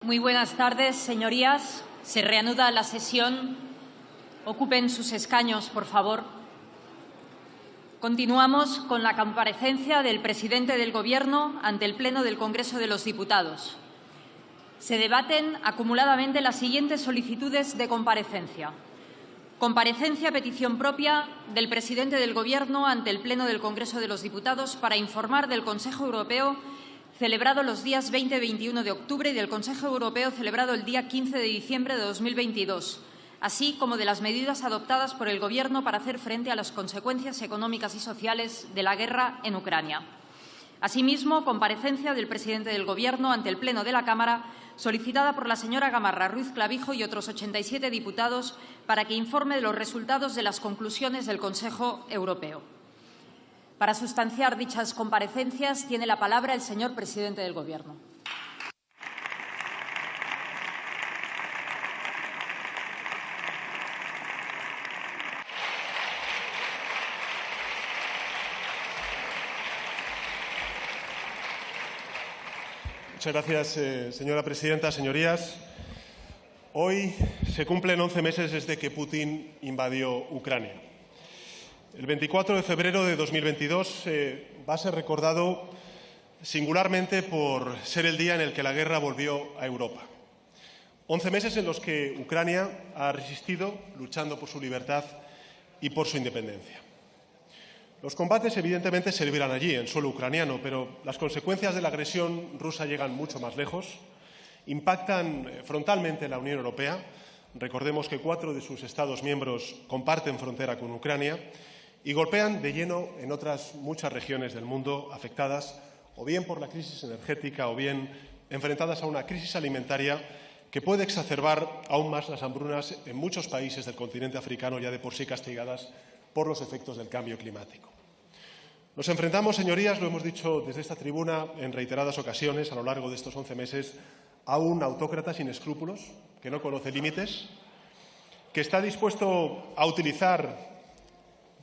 Muy buenas tardes, señorías. Se reanuda la sesión. Ocupen sus escaños, por favor. Continuamos con la comparecencia del presidente del Gobierno ante el Pleno del Congreso de los Diputados. Se debaten acumuladamente las siguientes solicitudes de comparecencia. Comparecencia a petición propia del presidente del Gobierno ante el Pleno del Congreso de los Diputados para informar del Consejo Europeo celebrado los días 20 y 21 de octubre y del Consejo Europeo celebrado el día 15 de diciembre de 2022, así como de las medidas adoptadas por el Gobierno para hacer frente a las consecuencias económicas y sociales de la guerra en Ucrania. Asimismo, comparecencia del presidente del Gobierno ante el Pleno de la Cámara, solicitada por la señora Gamarra Ruiz Clavijo y otros 87 diputados, para que informe de los resultados de las conclusiones del Consejo Europeo. Para sustanciar dichas comparecencias, tiene la palabra el señor presidente del Gobierno. Muchas gracias, señora presidenta. Señorías, hoy se cumplen 11 meses desde que Putin invadió Ucrania. El 24 de febrero de 2022 va a ser recordado singularmente por ser el día en el que la guerra volvió a Europa. 11 meses en los que Ucrania ha resistido, luchando por su libertad y por su independencia. Los combates, evidentemente, se libran allí, en suelo ucraniano, pero las consecuencias de la agresión rusa llegan mucho más lejos, impactan frontalmente en la Unión Europea. Recordemos que 4 de sus Estados miembros comparten frontera con Ucrania y golpean de lleno en otras muchas regiones del mundo afectadas o bien por la crisis energética o bien enfrentadas a una crisis alimentaria que puede exacerbar aún más las hambrunas en muchos países del continente africano ya de por sí castigadas por los efectos del cambio climático. Nos enfrentamos, señorías, lo hemos dicho desde esta tribuna en reiteradas ocasiones a lo largo de estos 11 meses, a un autócrata sin escrúpulos, que no conoce límites, que está dispuesto a utilizar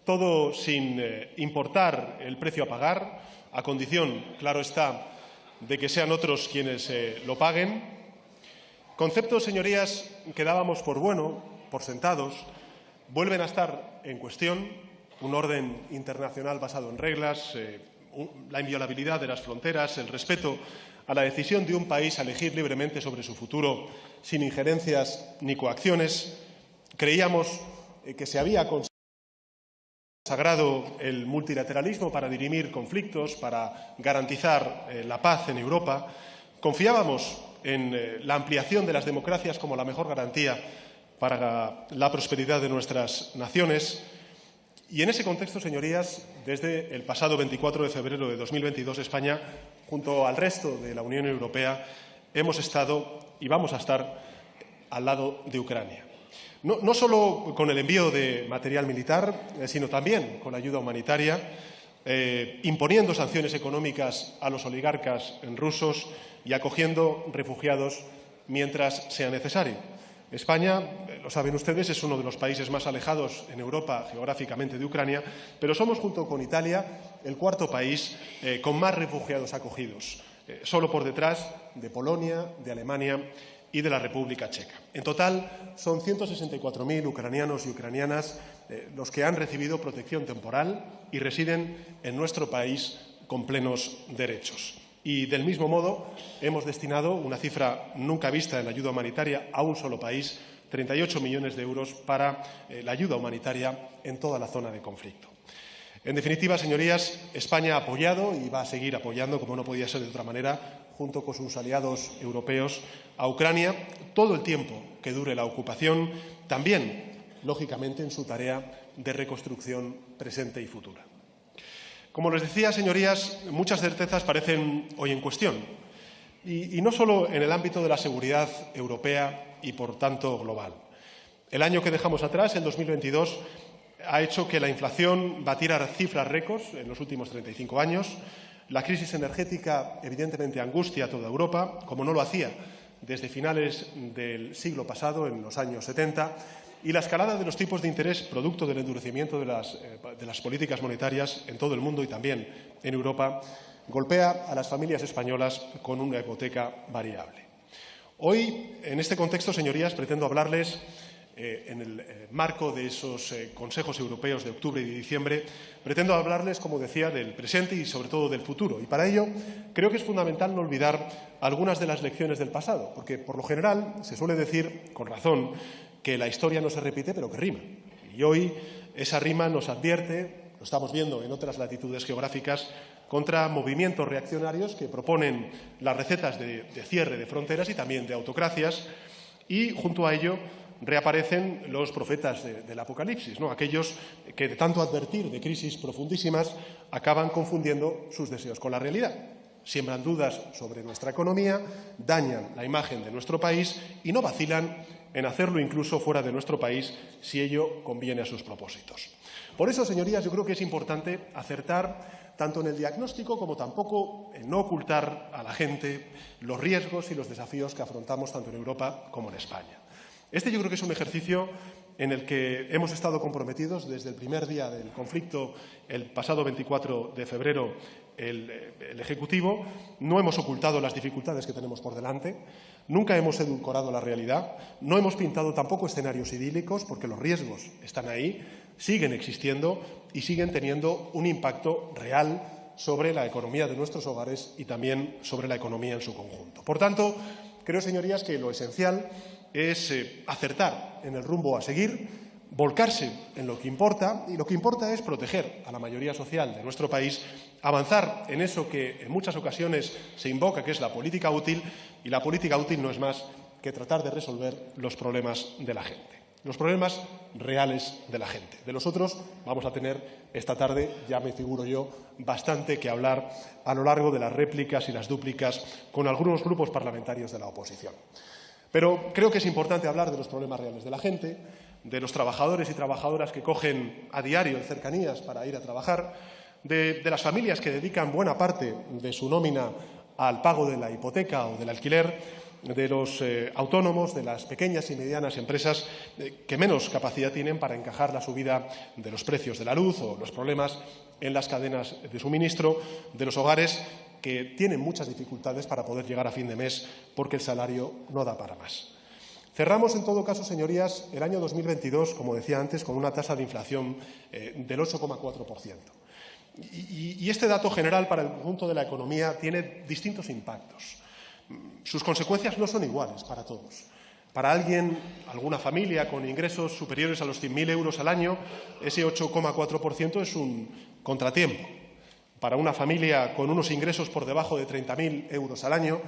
todo sin importar el precio a pagar, a condición, claro está, de que sean otros quienes lo paguen. Conceptos, señorías, que dábamos por bueno, por sentados, vuelven a estar en cuestión. Un orden internacional basado en reglas, la inviolabilidad de las fronteras, el respeto a la decisión de un país a elegir libremente sobre su futuro sin injerencias ni coacciones. Creíamos que se había consagrado el multilateralismo para dirimir conflictos, para garantizar la paz en Europa. Confiábamos en la ampliación de las democracias como la mejor garantía para la prosperidad de nuestras naciones. Y en ese contexto, señorías, desde el pasado 24 de febrero de 2022, España, junto al resto de la Unión Europea, hemos estado y vamos a estar al lado de Ucrania. No solo con el envío de material militar, sino también con ayuda humanitaria, imponiendo sanciones económicas a los oligarcas rusos y acogiendo refugiados mientras sea necesario. España, lo saben ustedes, es uno de los países más alejados en Europa geográficamente de Ucrania, pero somos, junto con Italia, el cuarto país con más refugiados acogidos, solo por detrás de Polonia, de Alemania y de la República Checa. En total, son 164.000 ucranianos y ucranianas los que han recibido protección temporal y residen en nuestro país con plenos derechos. Y, del mismo modo, hemos destinado una cifra nunca vista en la ayuda humanitaria a un solo país, 38 millones de euros para la ayuda humanitaria en toda la zona de conflicto. En definitiva, señorías, España ha apoyado y va a seguir apoyando, como no podía ser de otra manera, junto con sus aliados europeos, a Ucrania todo el tiempo que dure la ocupación, también, lógicamente, en su tarea de reconstrucción presente y futura. Como les decía, señorías, muchas certezas parecen hoy en cuestión, y no solo en el ámbito de la seguridad europea y, por tanto, global. El año que dejamos atrás, el 2022, ha hecho que la inflación batiera cifras récords en los últimos 35 años. La crisis energética, evidentemente, angustia a toda Europa, como no lo hacía desde finales del siglo pasado, en los años 70, y la escalada de los tipos de interés, producto del endurecimiento de las políticas monetarias en todo el mundo y también en Europa, golpea a las familias españolas con una hipoteca variable. Hoy, en este contexto, señorías, pretendo hablarles en el marco de esos consejos europeos de octubre y de diciembre, pretendo hablarles, como decía, del presente y, sobre todo, del futuro. Y para ello, creo que es fundamental no olvidar algunas de las lecciones del pasado, porque, por lo general, se suele decir, con razón, que la historia no se repite, pero que rima. Y hoy esa rima nos advierte, lo estamos viendo en otras latitudes geográficas, contra movimientos reaccionarios que proponen las recetas de cierre de fronteras y también de autocracias, y, junto a ello, reaparecen los profetas del Apocalipsis, ¿no? Aquellos que, de tanto advertir de crisis profundísimas, acaban confundiendo sus deseos con la realidad. Siembran dudas sobre nuestra economía, dañan la imagen de nuestro país y no vacilan en hacerlo incluso fuera de nuestro país si ello conviene a sus propósitos. Por eso, señorías, yo creo que es importante acertar tanto en el diagnóstico como tampoco en no ocultar a la gente los riesgos y los desafíos que afrontamos tanto en Europa como en España. Este yo creo que es un ejercicio en el que hemos estado comprometidos desde el primer día del conflicto, el pasado 24 de febrero, el Ejecutivo. No hemos ocultado las dificultades que tenemos por delante, nunca hemos edulcorado la realidad, no hemos pintado tampoco escenarios idílicos, porque los riesgos están ahí, siguen existiendo y siguen teniendo un impacto real sobre la economía de nuestros hogares y también sobre la economía en su conjunto. Por tanto, creo, señorías, que lo esencial es acertar en el rumbo a seguir, volcarse en lo que importa, y lo que importa es proteger a la mayoría social de nuestro país, avanzar en eso que en muchas ocasiones se invoca, que es la política útil, y la política útil no es más que tratar de resolver los problemas de la gente, los problemas reales de la gente. De los otros vamos a tener esta tarde, ya me figuro yo, bastante que hablar a lo largo de las réplicas y las dúplicas con algunos grupos parlamentarios de la oposición. Pero creo que es importante hablar de los problemas reales de la gente, de los trabajadores y trabajadoras que cogen a diario cercanías para ir a trabajar, de las familias que dedican buena parte de su nómina al pago de la hipoteca o del alquiler, de los autónomos, de las pequeñas y medianas empresas que menos capacidad tienen para encajar la subida de los precios de la luz o los problemas en las cadenas de suministro, de los hogares que tienen muchas dificultades para poder llegar a fin de mes porque el salario no da para más. Cerramos, en todo caso, señorías, el año 2022, como decía antes, con una tasa de inflación del 8,4%. Y este dato general para el conjunto de la economía tiene distintos impactos. Sus consecuencias no son iguales para todos. Para alguien, alguna familia con ingresos superiores a los 100.000 euros al año, ese 8,4% es un contratiempo. Para una familia con unos ingresos por debajo de 30.000 euros al año,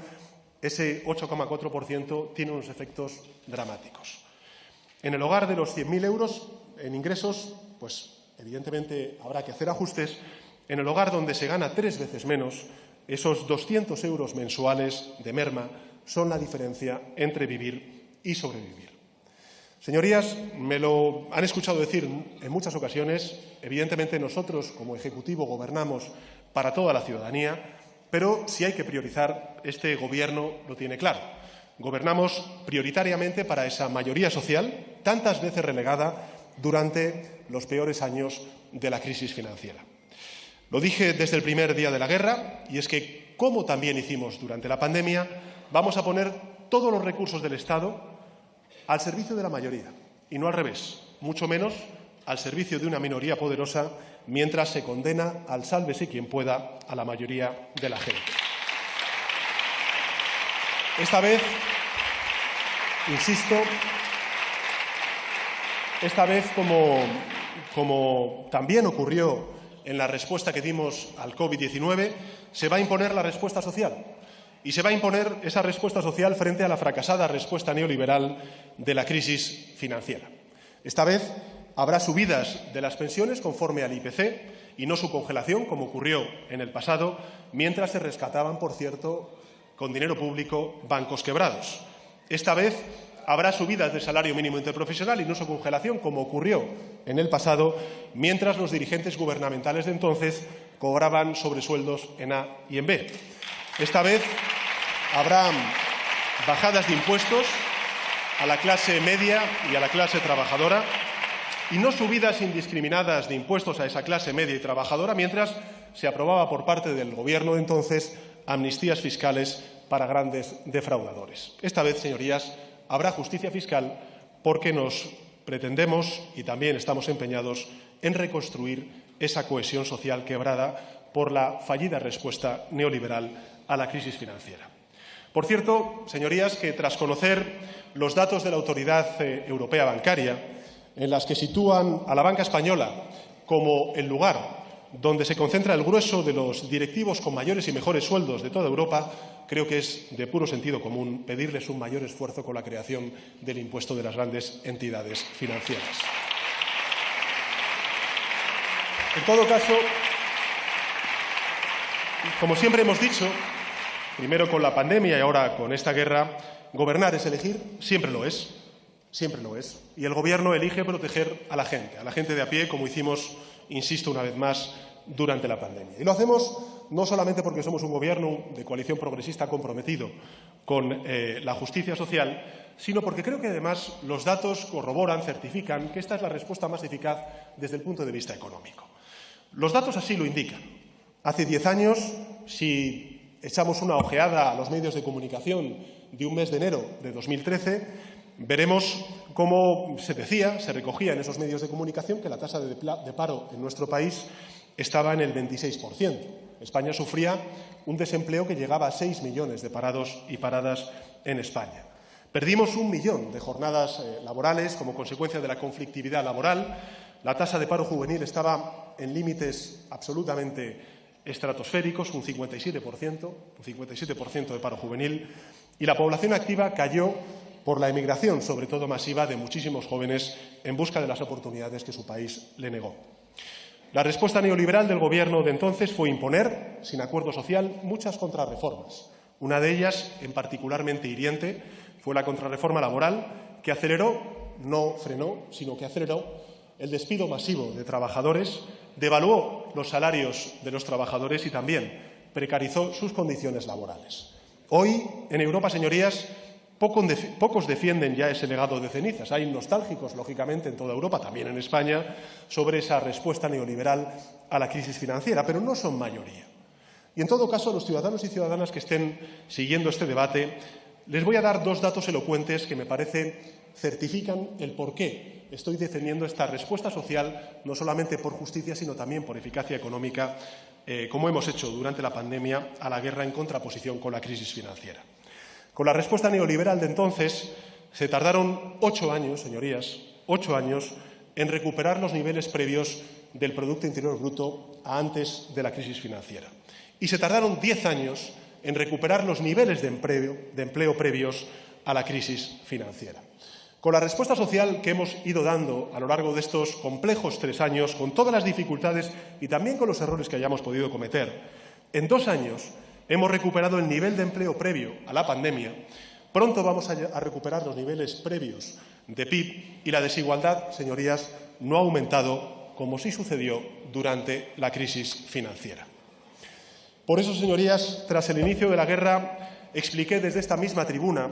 ese 8,4% tiene unos efectos dramáticos. En el hogar de los 100.000 euros en ingresos, pues evidentemente habrá que hacer ajustes. En el hogar donde se gana 3 veces menos, esos 200 euros mensuales de merma son la diferencia entre vivir y sobrevivir. Señorías, me lo han escuchado decir en muchas ocasiones. Evidentemente, nosotros, como Ejecutivo, gobernamos para toda la ciudadanía, pero si hay que priorizar, este Gobierno lo tiene claro. Gobernamos prioritariamente para esa mayoría social, tantas veces relegada durante los peores años de la crisis financiera. Lo dije desde el primer día de la guerra, y es que, como también hicimos durante la pandemia, vamos a poner todos los recursos del Estado al servicio de la mayoría, y no al revés, mucho menos al servicio de una minoría poderosa, mientras se condena al sálvese quien pueda a la mayoría de la gente. Esta vez, insisto, como también ocurrió en la respuesta que dimos al COVID-19, se va a imponer la respuesta social. Y se va a imponer esa respuesta social frente a la fracasada respuesta neoliberal de la crisis financiera. Esta vez habrá subidas de las pensiones conforme al IPC y no su congelación, como ocurrió en el pasado, mientras se rescataban, por cierto, con dinero público, bancos quebrados. Esta vez habrá subidas del salario mínimo interprofesional y no su congelación, como ocurrió en el pasado, mientras los dirigentes gubernamentales de entonces cobraban sobresueldos en A y en B. Esta vez habrá bajadas de impuestos a la clase media y a la clase trabajadora y no subidas indiscriminadas de impuestos a esa clase media y trabajadora, mientras se aprobaba por parte del Gobierno de entonces amnistías fiscales para grandes defraudadores. Esta vez, señorías, habrá justicia fiscal porque nos pretendemos y también estamos empeñados en reconstruir esa cohesión social quebrada por la fallida respuesta neoliberal a la crisis financiera. Por cierto, señorías, que tras conocer los datos de la Autoridad Europea Bancaria, en las que sitúan a la banca española como el lugar donde se concentra el grueso de los directivos con mayores y mejores sueldos de toda Europa, creo que es de puro sentido común pedirles un mayor esfuerzo con la creación del impuesto de las grandes entidades financieras. En todo caso, como siempre hemos dicho, primero con la pandemia y ahora con esta guerra, gobernar es elegir, siempre lo es, y el Gobierno elige proteger a la gente de a pie, como hicimos, insisto una vez más, durante la pandemia. Y lo hacemos no solamente porque somos un Gobierno de coalición progresista comprometido con la justicia social, sino porque creo que además los datos corroboran, certifican que esta es la respuesta más eficaz desde el punto de vista económico. Los datos así lo indican. Hace 10 años, si echamos una ojeada a los medios de comunicación de un mes de enero de 2013, veremos cómo se recogía en esos medios de comunicación que la tasa de paro en nuestro país estaba en el 26%. España sufría un desempleo que llegaba a 6 millones de parados y paradas en España. Perdimos 1 millón de jornadas laborales como consecuencia de la conflictividad laboral. La tasa de paro juvenil estaba en límites absolutamente estratosféricos, un 57% de paro juvenil, y la población activa cayó por la emigración, sobre todo masiva, de muchísimos jóvenes en busca de las oportunidades que su país le negó. La respuesta neoliberal del Gobierno de entonces fue imponer, sin acuerdo social, muchas contrarreformas. Una de ellas, en particularmente hiriente, fue la contrarreforma laboral, que aceleró, no frenó, sino que aceleró el despido masivo de trabajadores, devaluó los salarios de los trabajadores y también precarizó sus condiciones laborales. Hoy, en Europa, señorías, pocos defienden ya ese legado de cenizas. Hay nostálgicos, lógicamente, en toda Europa, también en España, sobre esa respuesta neoliberal a la crisis financiera, pero no son mayoría. Y, en todo caso, a los ciudadanos y ciudadanas que estén siguiendo este debate, les voy a dar 2 datos elocuentes que me parece certifican el por qué estoy defendiendo esta respuesta social, no solamente por justicia, sino también por eficacia económica, como hemos hecho durante la pandemia, a la guerra en contraposición con la crisis financiera. Con la respuesta neoliberal de entonces, se tardaron 8 años, señorías, 8 años, en recuperar los niveles previos del Producto Interior Bruto a antes de la crisis financiera. Y se tardaron 10 años en recuperar los niveles de empleo previos a la crisis financiera. Con la respuesta social que hemos ido dando a lo largo de estos complejos 3 años, con todas las dificultades y también con los errores que hayamos podido cometer, en 2 años hemos recuperado el nivel de empleo previo a la pandemia. Pronto vamos a recuperar los niveles previos de PIB y la desigualdad, señorías, no ha aumentado como sí sucedió durante la crisis financiera. Por eso, señorías, tras el inicio de la guerra, expliqué desde esta misma tribuna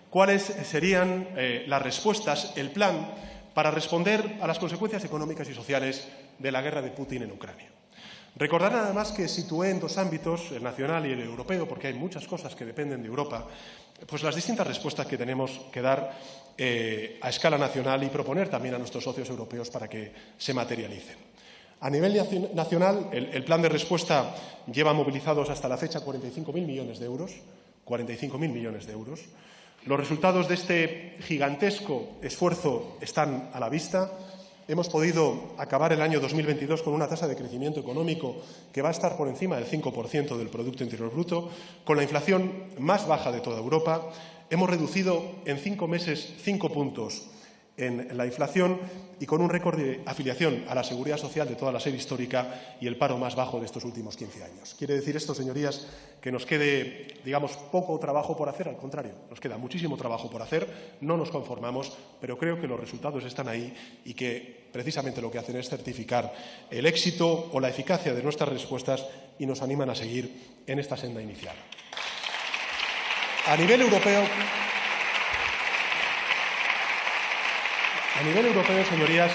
cuáles serían las respuestas, el plan para responder a las consecuencias económicas y sociales de la guerra de Putin en Ucrania. Recordarán además que situé en 2 ámbitos, el nacional y el europeo, porque hay muchas cosas que dependen de Europa, pues las distintas respuestas que tenemos que dar a escala nacional y proponer también a nuestros socios europeos para que se materialicen. A nivel nacional, el plan de respuesta lleva movilizados hasta la fecha 45.000 millones de euros. 45.000 millones de euros. Los resultados de este gigantesco esfuerzo están a la vista. Hemos podido acabar el año 2022 con una tasa de crecimiento económico que va a estar por encima del 5% del Producto Interior Bruto, con la inflación más baja de toda Europa. Hemos reducido en 5 meses 5 puntos en la inflación y con un récord de afiliación a la Seguridad Social de toda la serie histórica y el paro más bajo de estos últimos 15 años. ¿Quiere decir esto, señorías, que nos quede, digamos, poco trabajo por hacer? Al contrario, nos queda muchísimo trabajo por hacer, no nos conformamos, pero creo que los resultados están ahí y que precisamente lo que hacen es certificar el éxito o la eficacia de nuestras respuestas y nos animan a seguir en esta senda inicial. A nivel europeo, señorías,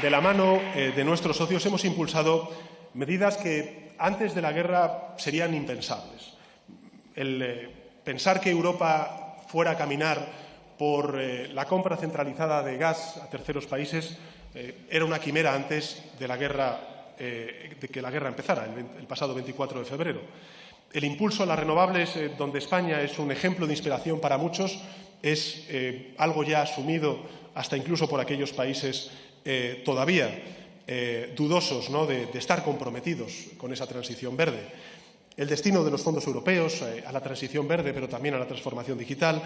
de la mano de nuestros socios hemos impulsado medidas que antes de la guerra serían impensables. El pensar que Europa fuera a caminar por la compra centralizada de gas a terceros países era una quimera antes de que la guerra empezara, el pasado 24 de febrero. El impulso a las renovables, donde España es un ejemplo de inspiración para muchos, es algo ya asumido hasta incluso por aquellos países todavía dudosos, ¿no?, de estar comprometidos con esa transición verde. El destino de los fondos europeos a la transición verde, pero también a la transformación digital,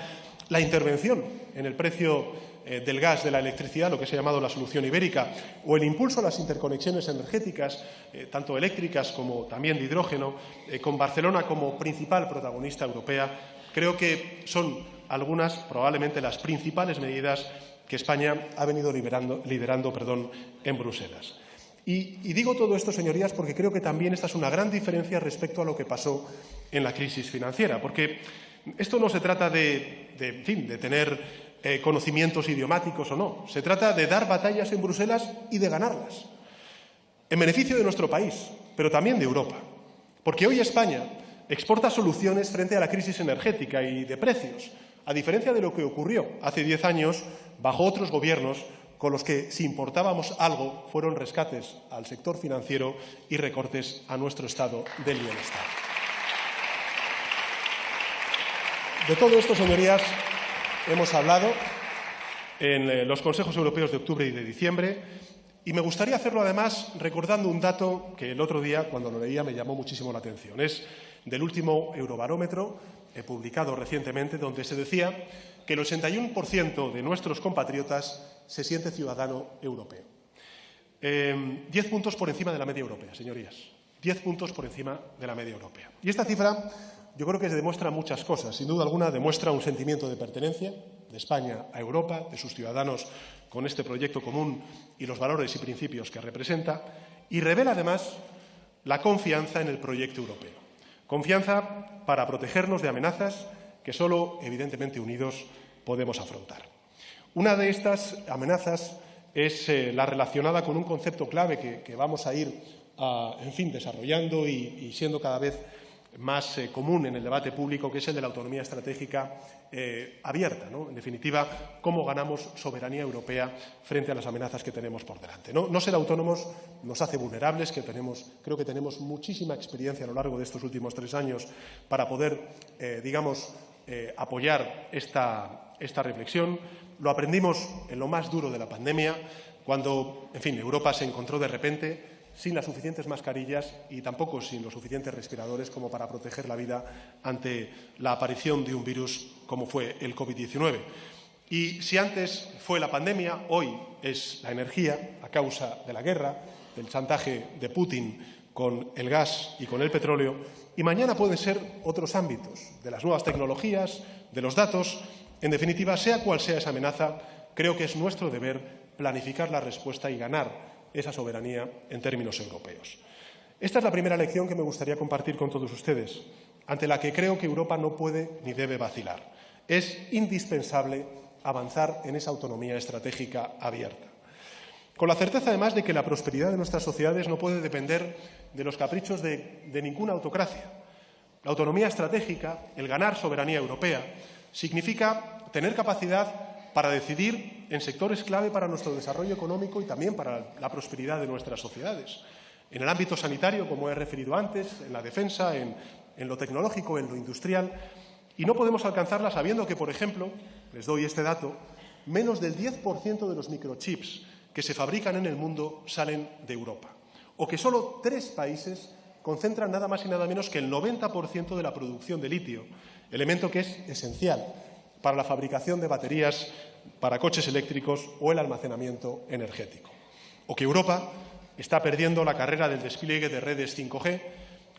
la intervención en el precio del gas, de la electricidad, lo que se ha llamado la solución ibérica, o el impulso a las interconexiones energéticas, tanto eléctricas como también de hidrógeno, con Barcelona como principal protagonista europea, creo que son algunas, probablemente las principales medidas que España ha venido liderando en Bruselas. Y digo todo esto, señorías, porque creo que también esta es una gran diferencia respecto a lo que pasó en la crisis financiera, porque esto no se trata de tener conocimientos idiomáticos o no, se trata de dar batallas en Bruselas y de ganarlas, en beneficio de nuestro país, pero también de Europa, porque hoy España exporta soluciones frente a la crisis energética y de precios, a diferencia de lo que ocurrió hace 10 años bajo otros gobiernos con los que, si importábamos algo, fueron rescates al sector financiero y recortes a nuestro estado del bienestar. De todo esto, señorías, hemos hablado en los consejos europeos de octubre y de diciembre, y me gustaría hacerlo, además, recordando un dato que el otro día, cuando lo leía, me llamó muchísimo la atención. Es del último Eurobarómetro, publicado recientemente, donde se decía que el 81% de nuestros compatriotas se siente ciudadano europeo. 10 puntos por encima de la media europea, señorías. 10 puntos por encima de la media europea. Y esta cifra yo creo que demuestra muchas cosas. Sin duda alguna demuestra un sentimiento de pertenencia de España a Europa, de sus ciudadanos con este proyecto común y los valores y principios que representa, y revela además la confianza en el proyecto europeo. Confianza para protegernos de amenazas que solo, evidentemente, unidos podemos afrontar. Una de estas amenazas es la relacionada con un concepto clave que vamos a ir desarrollando y siendo cada vez más común en el debate público, que es el de la autonomía estratégica abierta, ¿no? En definitiva, cómo ganamos soberanía europea frente a las amenazas que tenemos por delante. No ser autónomos nos hace vulnerables, creo que tenemos muchísima experiencia a lo largo de estos últimos 3 años para poder, apoyar esta reflexión. Lo aprendimos en lo más duro de la pandemia, cuando, Europa se encontró de repente sin las suficientes mascarillas y tampoco sin los suficientes respiradores como para proteger la vida ante la aparición de un virus como fue el COVID-19. Y si antes fue la pandemia, hoy es la energía, a causa de la guerra, del chantaje de Putin con el gas y con el petróleo, y mañana pueden ser otros ámbitos, de las nuevas tecnologías, de los datos. En definitiva, sea cual sea esa amenaza, creo que es nuestro deber planificar la respuesta y ganar esa soberanía en términos europeos. Esta es la primera lección que me gustaría compartir con todos ustedes, ante la que creo que Europa no puede ni debe vacilar. Es indispensable avanzar en esa autonomía estratégica abierta, con la certeza, además, de que la prosperidad de nuestras sociedades no puede depender de los caprichos de ninguna autocracia. La autonomía estratégica, el ganar soberanía europea, significa tener capacidad para decidir en sectores clave para nuestro desarrollo económico y también para la prosperidad de nuestras sociedades. En el ámbito sanitario, como he referido antes, en la defensa, en lo tecnológico, en lo industrial. Y no podemos alcanzarla sabiendo que, por ejemplo, les doy este dato, menos del 10% de los microchips que se fabrican en el mundo salen de Europa. O que solo 3 países concentran nada más y nada menos que el 90% de la producción de litio, elemento que es esencial para la fabricación de baterías para coches eléctricos o el almacenamiento energético. O que Europa está perdiendo la carrera del despliegue de redes 5G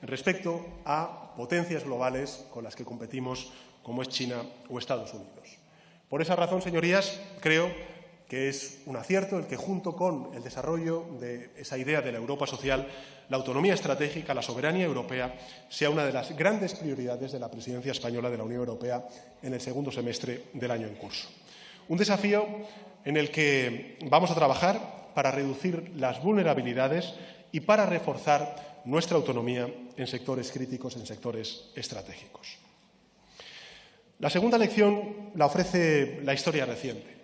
respecto a potencias globales con las que competimos, como es China o Estados Unidos. Por esa razón, señorías, creo que es un acierto el que, junto con el desarrollo de esa idea de la Europa social, la autonomía estratégica, la soberanía europea, sea una de las grandes prioridades de la presidencia española de la Unión Europea en el segundo semestre del año en curso. Un desafío en el que vamos a trabajar para reducir las vulnerabilidades y para reforzar nuestra autonomía en sectores críticos, en sectores estratégicos. La segunda lección la ofrece la historia reciente.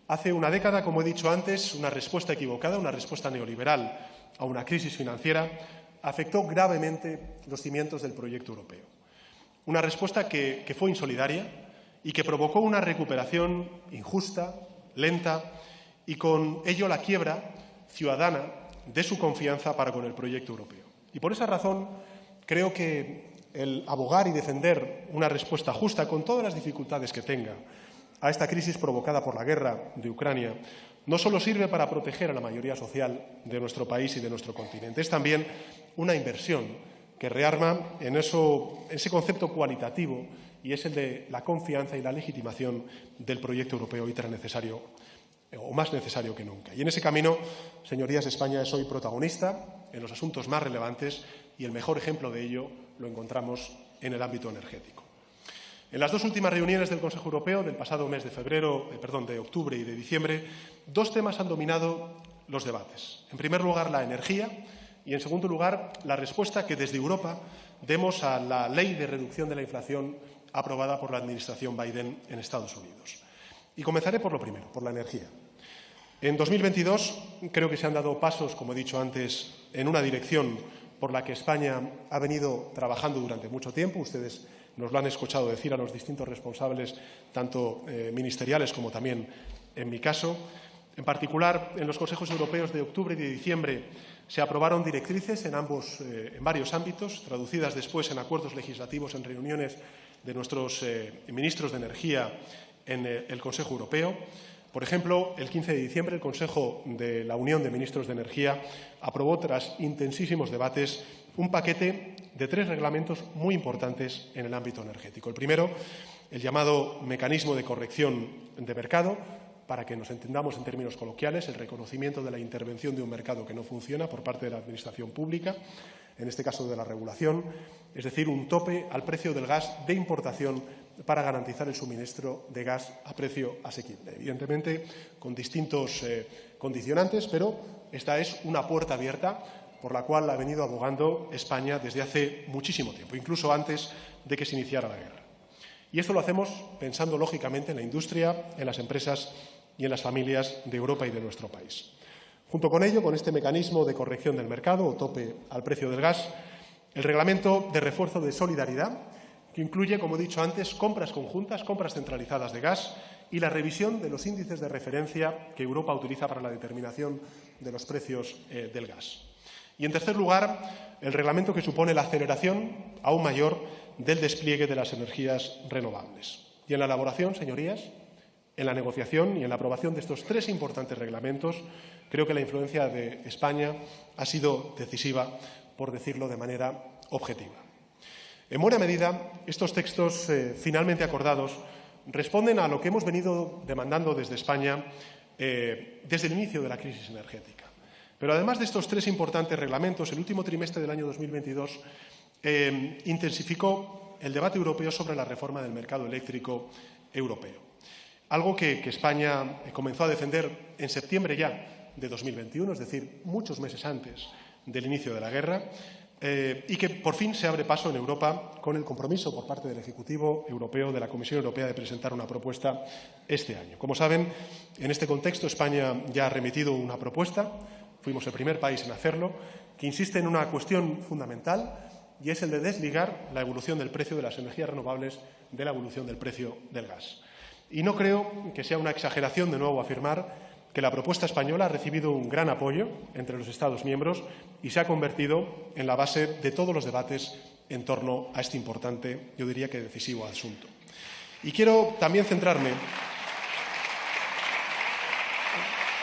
Hace una década, como he dicho antes, una respuesta equivocada, una respuesta neoliberal a una crisis financiera afectó gravemente los cimientos del proyecto europeo. Una respuesta que fue insolidaria y que provocó una recuperación injusta, lenta y con ello la quiebra ciudadana de su confianza para con el proyecto europeo. Y por esa razón creo que el abogar y defender una respuesta justa, con todas las dificultades que tenga, a esta crisis provocada por la guerra de Ucrania, no solo sirve para proteger a la mayoría social de nuestro país y de nuestro continente, es también una inversión que rearma en ese concepto cualitativo, y es el de la confianza y la legitimación del proyecto europeo, hoy tan necesario o más necesario que nunca. Y en ese camino, señorías, España es hoy protagonista en los asuntos más relevantes, y el mejor ejemplo de ello lo encontramos en el ámbito energético. En las dos últimas reuniones del Consejo Europeo del pasado mes de octubre y de diciembre, dos temas han dominado los debates. En primer lugar, la energía, y en segundo lugar, la respuesta que desde Europa demos a la ley de reducción de la inflación aprobada por la administración Biden en Estados Unidos. Y comenzaré por lo primero, por la energía. En 2022 creo que se han dado pasos, como he dicho antes, en una dirección por la que España ha venido trabajando durante mucho tiempo. Ustedes nos lo han escuchado decir a los distintos responsables, tanto ministeriales como también en mi caso. En particular, en los consejos europeos de octubre y de diciembre se aprobaron directrices en varios ámbitos, traducidas después en acuerdos legislativos en reuniones de nuestros ministros de Energía en el Consejo Europeo. Por ejemplo, el 15 de diciembre el Consejo de la Unión de Ministros de Energía aprobó, tras intensísimos debates, un paquete de 3 reglamentos muy importantes en el ámbito energético. El primero, el llamado mecanismo de corrección de mercado, para que nos entendamos en términos coloquiales, el reconocimiento de la intervención de un mercado que no funciona por parte de la Administración pública, en este caso de la regulación, es decir, un tope al precio del gas de importación para garantizar el suministro de gas a precio asequible. Evidentemente, con distintos condicionantes, pero esta es una puerta abierta por la cual ha venido abogando España desde hace muchísimo tiempo, incluso antes de que se iniciara la guerra. Y esto lo hacemos pensando, lógicamente, en la industria, en las empresas y en las familias de Europa y de nuestro país. Junto con ello, con este mecanismo de corrección del mercado o tope al precio del gas, el reglamento de refuerzo de solidaridad, que incluye, como he dicho antes, compras conjuntas, compras centralizadas de gas y la revisión de los índices de referencia que Europa utiliza para la determinación de los precios del gas. Y, en tercer lugar, el reglamento que supone la aceleración aún mayor del despliegue de las energías renovables. Y en la elaboración, señorías, en la negociación y en la aprobación de estos 3 importantes reglamentos, creo que la influencia de España ha sido decisiva, por decirlo de manera objetiva. En buena medida, estos textos finalmente acordados responden a lo que hemos venido demandando desde España desde el inicio de la crisis energética. Pero además de estos 3 importantes reglamentos, el último trimestre del año 2022 intensificó el debate europeo sobre la reforma del mercado eléctrico europeo. Algo que España comenzó a defender en septiembre ya de 2021, es decir, muchos meses antes del inicio de la guerra, y que por fin se abre paso en Europa con el compromiso por parte del Ejecutivo Europeo, de la Comisión Europea, de presentar una propuesta este año. Como saben, en este contexto España ya ha remitido una propuesta, fuimos el primer país en hacerlo, que insiste en una cuestión fundamental, y es el de desligar la evolución del precio de las energías renovables de la evolución del precio del gas. Y no creo que sea una exageración de nuevo afirmar que la propuesta española ha recibido un gran apoyo entre los Estados miembros y se ha convertido en la base de todos los debates en torno a este importante, yo diría que decisivo asunto. Y quiero también centrarme,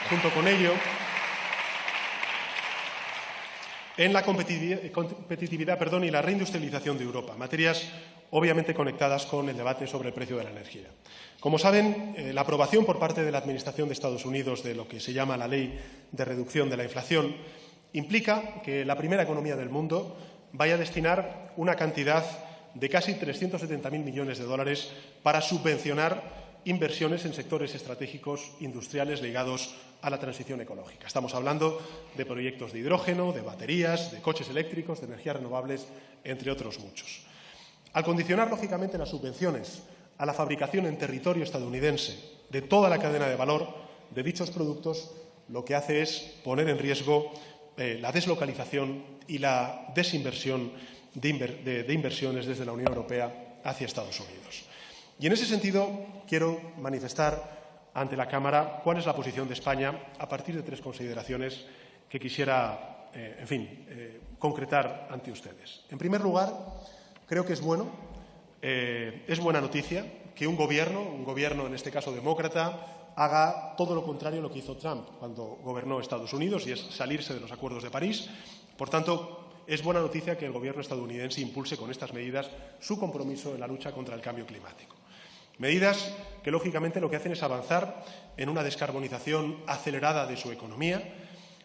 junto con ello, en la competitividad y la reindustrialización de Europa, materias obviamente conectadas con el debate sobre el precio de la energía. Como saben, la aprobación por parte de la Administración de Estados Unidos de lo que se llama la Ley de Reducción de la Inflación implica que la primera economía del mundo vaya a destinar una cantidad de casi 370.000 millones de dólares para subvencionar inversiones en sectores estratégicos industriales ligados a la transición ecológica. Estamos hablando de proyectos de hidrógeno, de baterías, de coches eléctricos, de energías renovables, entre otros muchos. Al condicionar, lógicamente, las subvenciones a la fabricación en territorio estadounidense de toda la cadena de valor de dichos productos, lo que hace es poner en riesgo la deslocalización y la desinversión de inversiones desde la Unión Europea hacia Estados Unidos. Y en ese sentido quiero manifestar ante la Cámara cuál es la posición de España a partir de 3 consideraciones que quisiera, concretar ante ustedes. En primer lugar, creo que es buena noticia que un gobierno en este caso demócrata, haga todo lo contrario a lo que hizo Trump cuando gobernó Estados Unidos, y es salirse de los acuerdos de París. Por tanto, es buena noticia que el Gobierno estadounidense impulse con estas medidas su compromiso en la lucha contra el cambio climático. Medidas que, lógicamente, lo que hacen es avanzar en una descarbonización acelerada de su economía,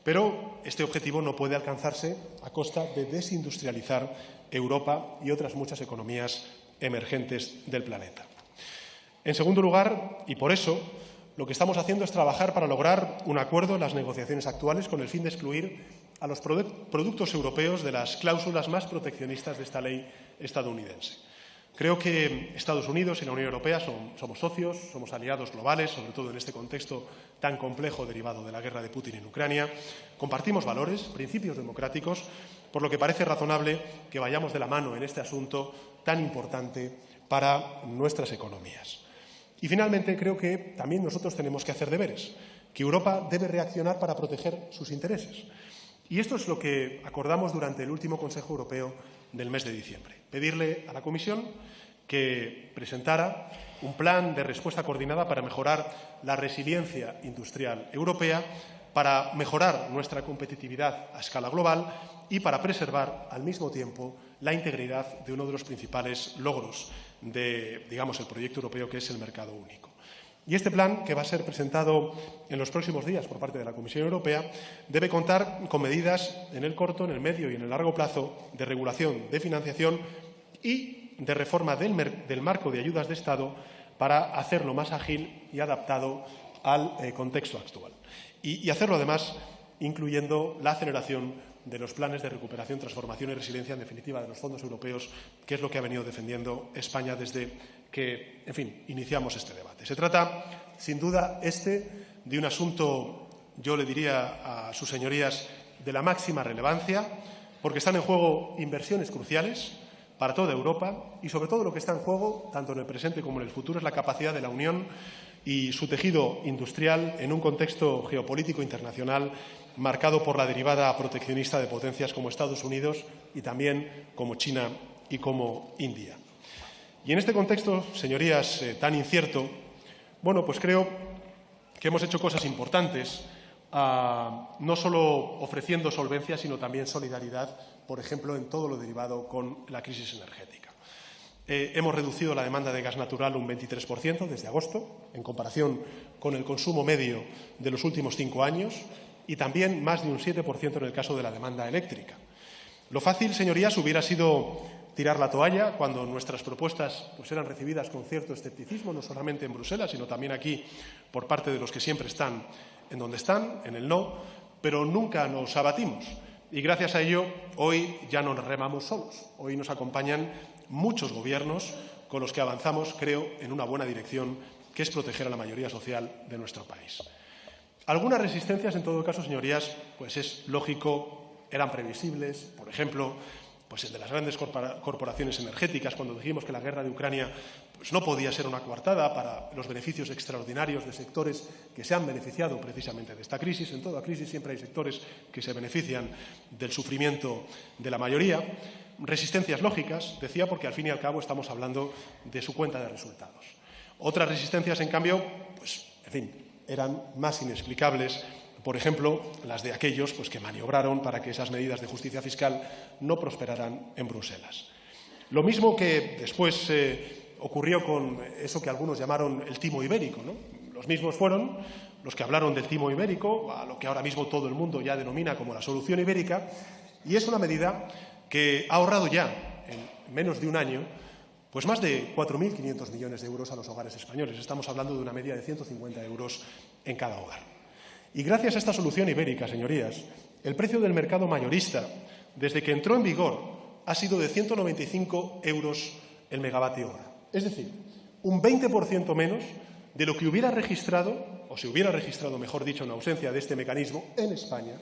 pero este objetivo no puede alcanzarse a costa de desindustrializar Europa y otras muchas economías emergentes del planeta. En segundo lugar, y por eso, lo que estamos haciendo es trabajar para lograr un acuerdo en las negociaciones actuales con el fin de excluir a los productos europeos de las cláusulas más proteccionistas de esta ley estadounidense. Creo que Estados Unidos y la Unión Europea somos socios, somos aliados globales, sobre todo en este contexto tan complejo derivado de la guerra de Putin en Ucrania. Compartimos valores, principios democráticos, por lo que parece razonable que vayamos de la mano en este asunto tan importante para nuestras economías. Y, finalmente, creo que también nosotros tenemos que hacer deberes, que Europa debe reaccionar para proteger sus intereses. Y esto es lo que acordamos durante el último Consejo Europeo del mes de diciembre. Pedirle a la Comisión que presentara un plan de respuesta coordinada para mejorar la resiliencia industrial europea, para mejorar nuestra competitividad a escala global y para preservar, al mismo tiempo, la integridad de uno de los principales logros de, el proyecto europeo, que es el mercado único. Y este plan, que va a ser presentado en los próximos días por parte de la Comisión Europea, debe contar con medidas en el corto, en el medio y en el largo plazo de regulación, de financiación y de reforma del marco de ayudas de Estado para hacerlo más ágil y adaptado al contexto actual. Y hacerlo, además, incluyendo la aceleración de los planes de recuperación, transformación y resiliencia, en definitiva, de los fondos europeos, que es lo que ha venido defendiendo España desde que, iniciamos este debate. Se trata, sin duda, de un asunto, yo le diría a sus señorías, de la máxima relevancia, porque están en juego inversiones cruciales para toda Europa y, sobre todo, lo que está en juego, tanto en el presente como en el futuro, es la capacidad de la Unión y su tejido industrial en un contexto geopolítico internacional marcado por la derivada proteccionista de potencias como Estados Unidos y también como China y como India. Y en este contexto, señorías, tan incierto, pues creo que hemos hecho cosas importantes, no solo ofreciendo solvencia, sino también solidaridad, por ejemplo, en todo lo derivado con la crisis energética. Hemos reducido la demanda de gas natural un 23% desde agosto, en comparación con el consumo medio de los últimos 5 años, y también más de un 7% en el caso de la demanda eléctrica. Lo fácil, señorías, hubiera sido tirar la toalla cuando nuestras propuestas eran recibidas con cierto escepticismo, no solamente en Bruselas, sino también aquí por parte de los que siempre están en donde están, en el no, pero nunca nos abatimos. Y gracias a ello, hoy ya no remamos solos. Hoy nos acompañan muchos gobiernos con los que avanzamos, creo, en una buena dirección, que es proteger a la mayoría social de nuestro país. Algunas resistencias, en todo caso, señorías, es lógico, eran previsibles. Por ejemplo, el de las grandes corporaciones energéticas, cuando dijimos que la guerra de Ucrania no podía ser una coartada para los beneficios extraordinarios de sectores que se han beneficiado precisamente de esta crisis. En toda crisis siempre hay sectores que se benefician del sufrimiento de la mayoría. Resistencias lógicas, decía, porque al fin y al cabo estamos hablando de su cuenta de resultados. Otras resistencias, en cambio, eran más inexplicables. Por ejemplo, las de aquellos que maniobraron para que esas medidas de justicia fiscal no prosperaran en Bruselas. Lo mismo que después ocurrió con eso que algunos llamaron el timo ibérico, ¿no? Los mismos fueron los que hablaron del timo ibérico, a lo que ahora mismo todo el mundo ya denomina como la solución ibérica, y es una medida que ha ahorrado ya, en menos de un año, más de 4.500 millones de euros a los hogares españoles. Estamos hablando de una media de 150 euros en cada hogar. Y gracias a esta solución ibérica, señorías, el precio del mercado mayorista, desde que entró en vigor, ha sido de 195 euros el megavatio hora. Es decir, un 20% menos de lo que hubiera registrado, o se hubiera registrado, mejor dicho, en ausencia de este mecanismo en España,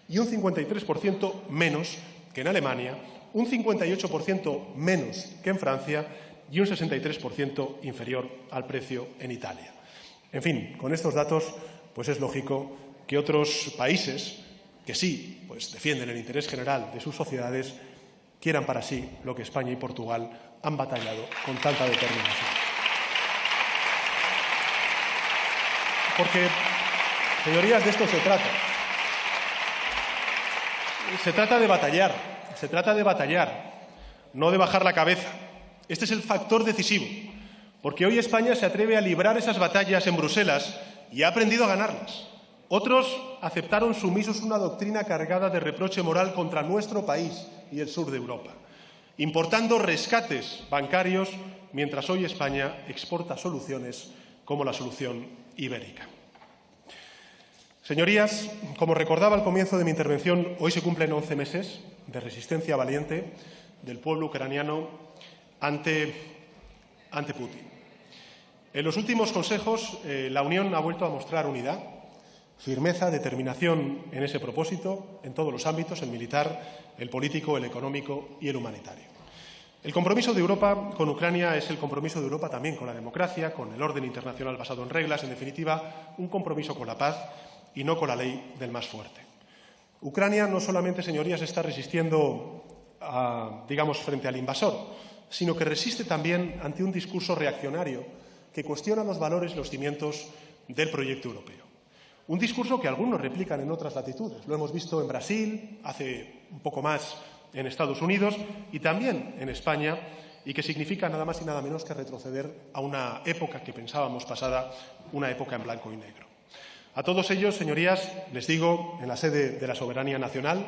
y un 53% menos que en Alemania, un 58% menos que en Francia y un 63% inferior al precio en Italia. En fin, con estos datos, pues es lógico que otros países que sí, pues defienden el interés general de sus sociedades, quieran para sí lo que España y Portugal han batallado con tanta determinación. Porque, señorías, de esto se trata. Se trata de batallar, no de bajar la cabeza. Este es el factor decisivo, porque hoy España se atreve a librar esas batallas en Bruselas y ha aprendido a ganarlas. Otros aceptaron sumisos una doctrina cargada de reproche moral contra nuestro país y el sur de Europa, importando rescates bancarios, mientras hoy España exporta soluciones como la solución ibérica. Señorías, como recordaba al comienzo de mi intervención, hoy se cumplen 11 meses de resistencia valiente del pueblo ucraniano ante Putin. En los últimos consejos, la Unión ha vuelto a mostrar unidad, firmeza, determinación en ese propósito, en todos los ámbitos, el militar, el político, el económico y el humanitario. El compromiso de Europa con Ucrania es el compromiso de Europa también con la democracia, con el orden internacional basado en reglas, en definitiva, un compromiso con la paz y no con la ley del más fuerte. Ucrania no solamente, señorías, está resistiendo, frente al invasor, sino que resiste también ante un discurso reaccionario que cuestiona los valores y los cimientos del proyecto europeo. Un discurso que algunos replican en otras latitudes. Lo hemos visto en Brasil, hace un poco más en Estados Unidos y también en España, y que significa nada más y nada menos que retroceder a una época que pensábamos pasada, una época en blanco y negro. A todos ellos, señorías, les digo, en la sede de la soberanía nacional,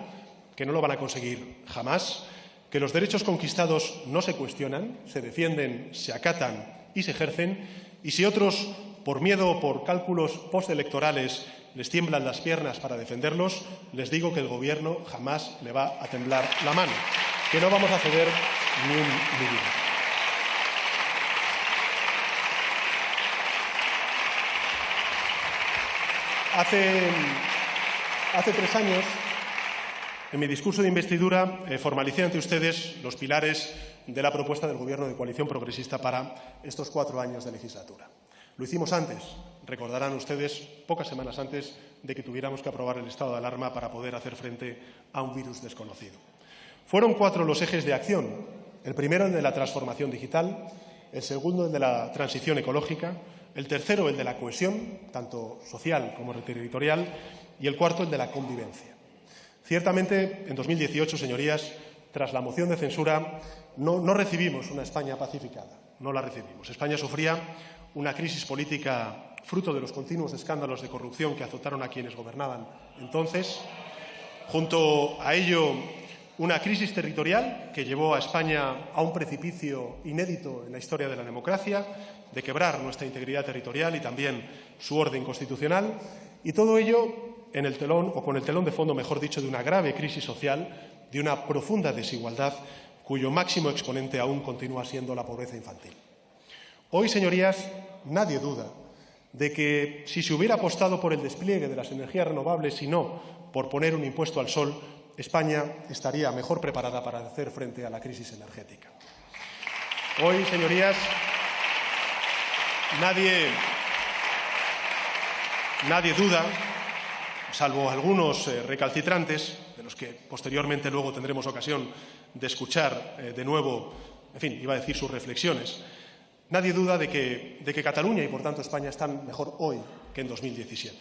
que no lo van a conseguir jamás, que los derechos conquistados no se cuestionan, se defienden, se acatan y se ejercen, y si otros, por miedo o por cálculos postelectorales, les tiemblan las piernas para defenderlos, les digo que el Gobierno jamás le va a temblar la mano, que no vamos a ceder ni un milímetro. Hace 3 años, en mi discurso de investidura, formalicé ante ustedes los pilares de la propuesta del Gobierno de coalición progresista para estos 4 años de legislatura. Lo hicimos antes, recordarán ustedes, pocas semanas antes de que tuviéramos que aprobar el estado de alarma para poder hacer frente a un virus desconocido. Fueron 4 los ejes de acción. El primero, el de la transformación digital, el segundo, el de la transición ecológica, el tercero, el de la cohesión, tanto social como territorial, y el cuarto, el de la convivencia. Ciertamente, en 2018, señorías, tras la moción de censura, no recibimos una España pacificada, no la recibimos. España sufría una crisis política fruto de los continuos escándalos de corrupción que azotaron a quienes gobernaban entonces. Junto a ello, una crisis territorial que llevó a España a un precipicio inédito en la historia de la democracia, de quebrar nuestra integridad territorial y también su orden constitucional, y todo ello en el telón, o con el telón de fondo, mejor dicho, de una grave crisis social, de una profunda desigualdad, cuyo máximo exponente aún continúa siendo la pobreza infantil. Hoy, señorías, nadie duda de que si se hubiera apostado por el despliegue de las energías renovables y no por poner un impuesto al sol, España estaría mejor preparada para hacer frente a la crisis energética. Hoy, señorías, nadie duda, salvo algunos recalcitrantes, de los que posteriormente luego tendremos ocasión de escuchar de nuevo, en fin, iba a decir sus reflexiones. Nadie duda de que Cataluña y, por tanto, España están mejor hoy que en 2017.